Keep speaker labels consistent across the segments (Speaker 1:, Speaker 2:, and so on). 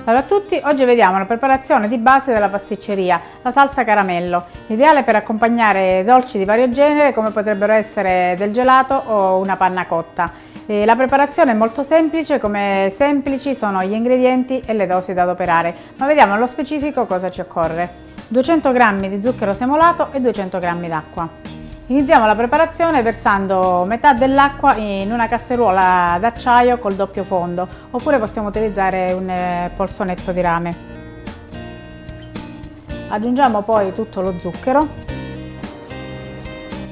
Speaker 1: Salve a tutti, oggi vediamo la preparazione di base della pasticceria, la salsa caramello, ideale per accompagnare dolci di vario genere come potrebbero essere del gelato o una panna cotta. La preparazione è molto semplice, come semplici sono gli ingredienti e le dosi da adoperare, ma vediamo nello specifico cosa ci occorre. 200 g di zucchero semolato e 200 g d'acqua. Iniziamo la preparazione versando metà dell'acqua in una casseruola d'acciaio col doppio fondo, oppure possiamo utilizzare un polsonetto di rame. Aggiungiamo poi tutto lo zucchero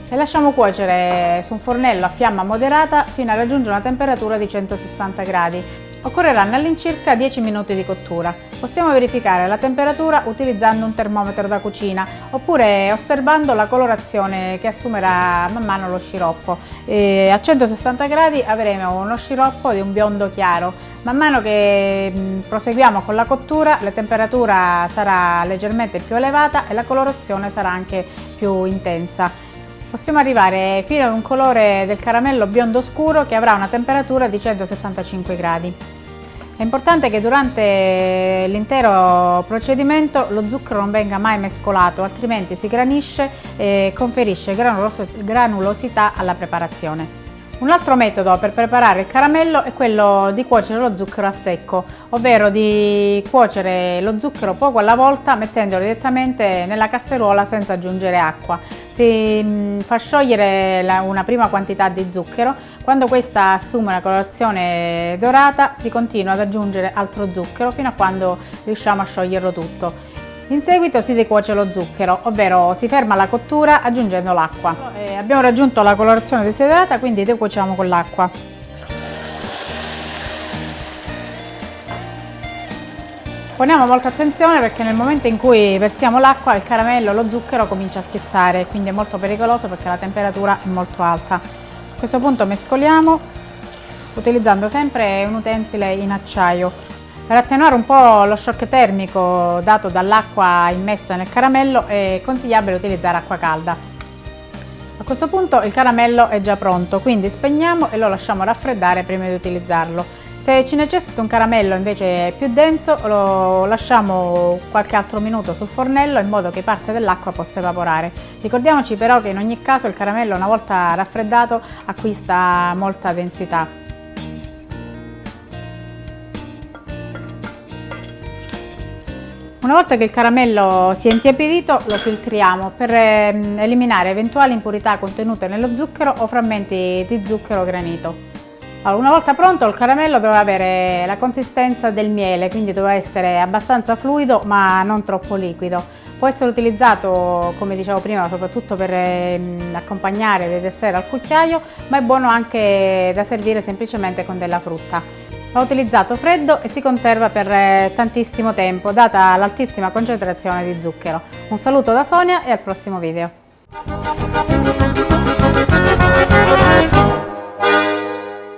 Speaker 1: e lasciamo cuocere su un fornello a fiamma moderata fino a raggiungere una temperatura di 160 gradi. Occorreranno all'incirca 10 minuti di cottura. Possiamo verificare la temperatura utilizzando un termometro da cucina oppure osservando la colorazione che assumerà man mano lo sciroppo. A 160 gradi avremo uno sciroppo di un biondo chiaro. Man mano che proseguiamo con la cottura, la temperatura sarà leggermente più elevata e la colorazione sarà anche più intensa. Possiamo arrivare fino ad un colore del caramello biondo scuro che avrà una temperatura di 175 gradi. È importante che durante l'intero procedimento lo zucchero non venga mai mescolato, altrimenti si granisce e conferisce granulosità alla preparazione. Un altro metodo per preparare il caramello è quello di cuocere lo zucchero a secco, ovvero di cuocere lo zucchero poco alla volta mettendolo direttamente nella casseruola senza aggiungere acqua. Si fa sciogliere una prima quantità di zucchero, quando questa assume una colorazione dorata si continua ad aggiungere altro zucchero fino a quando riusciamo a scioglierlo tutto. In seguito si decuoce lo zucchero, ovvero si ferma la cottura aggiungendo l'acqua. Abbiamo raggiunto la colorazione desiderata, quindi decuociamo con l'acqua. Poniamo molta attenzione perché nel momento in cui versiamo l'acqua il caramello e lo zucchero comincia a schizzare, quindi è molto pericoloso perché la temperatura è molto alta. A questo punto mescoliamo utilizzando sempre un utensile in acciaio. Per attenuare un po' lo shock termico dato dall'acqua immessa nel caramello è consigliabile utilizzare acqua calda. A questo punto il caramello è già pronto, quindi spegniamo e lo lasciamo raffreddare prima di utilizzarlo. Se ci necessita un caramello invece più denso lo lasciamo qualche altro minuto sul fornello in modo che parte dell'acqua possa evaporare. Ricordiamoci però che in ogni caso il caramello una volta raffreddato acquista molta densità. Una volta che il caramello si è intiepidito lo filtriamo per eliminare eventuali impurità contenute nello zucchero o frammenti di zucchero granito. Allora, una volta pronto il caramello doveva avere la consistenza del miele, quindi doveva essere abbastanza fluido ma non troppo liquido. Può essere utilizzato, come dicevo prima, soprattutto per accompagnare dei dessert al cucchiaio, ma è buono anche da servire semplicemente con della frutta. Va utilizzato freddo e si conserva per tantissimo tempo, data l'altissima concentrazione di zucchero. Un saluto da Sonia e al prossimo video.